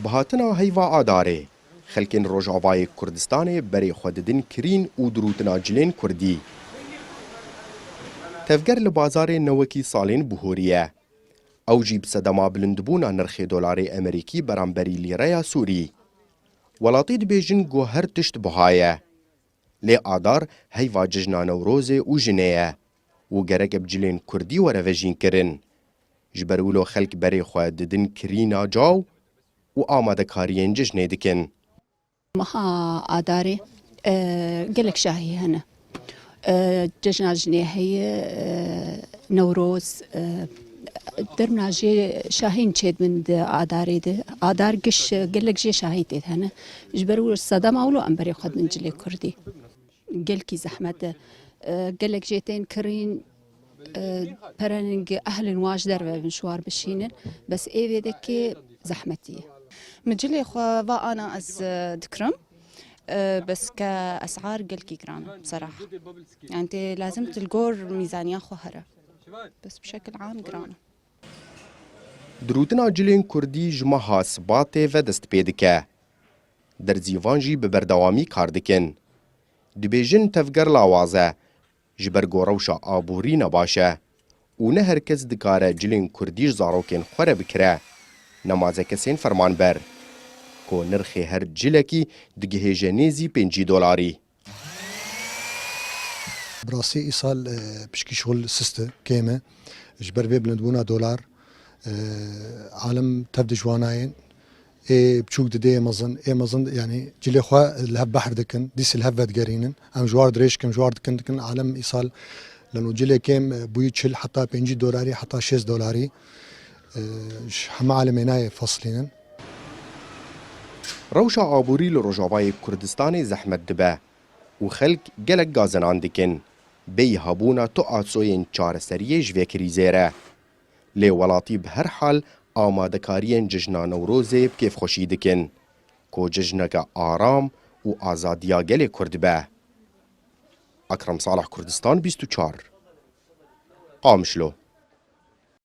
بهاتنا هیوا آداره خلکن روجاوای کردستان بری خوددن کرین و دروتنا جلین کردی. تفگر لبازار نوکی سالین بهوریه. او جیب صدما بلندبونا نرخ دلار امریکی برانبری لیره سوری. ولاتی دبیجن گو هر تشت بهایه. لی آدار هیوا ججنا نوروز و جنیه. و گرک بجلین کردی و روژین کرن. جبرولو خلک بری خوددن کرینا جاو و آماده کارین ججنه دکن. مها آداري قلك شاهي هنا ججنا جنيه هي نوروز درنا جي شاهين تشيد من آداري ده آدار قش قلك جي شاهي تيد هنا جبروا الصدام أولو أمبري خد من جلي كردي قلكي زحمة قلك جيتين كرين برنج أهل واج دربة بمشوار بشينن بس إيه ذكي زحمتي مجلي خوا أنا از دكرم بس كأسعار قلكي جرام بصراحة يعني انت لازم تلقور ميزانية خوهرة بس بشكل عام جرام دروتنا جلین کردی جمعه سباته و دست پیدکه. در زیوانجی به بردوامی کار دکن. دبیجن تفگر لاوازه. جبر گوروشا آبوری نباشه. و نه هر کس دکاره جلین کردیش زاروکن خوره بکره. نمازه کسین فرمان بر. کو نرخ هر جلکی دگه جنیزی $5. براسي إيصال بشكي شغل سيستة كيمة جبر بي بلندبونا دولار عالم تبدي جواناين بشوك دي مظن يعني جلي خوا الهب بحر دكن ديس الهب دقارينن ام جوار دريش كم جوار دكن عالم إيصال لأنه جلي كيم بويتشل حتى $5 حتى $6 حما عالميناي فصلين روشا آبوری لروجاوای کردستان زحمت دبه و خلق گلک گازنان دکن. بی هبونا تو آتسوین چار سریه جوه کریزیره. لی ولاتی به هر حال آماده کارین ججنا نوروزه بکیف خوشی دکن. کو ججنک آرام و آزادیا گل کرد به. اکرم صالح کردستان 24 قامشلو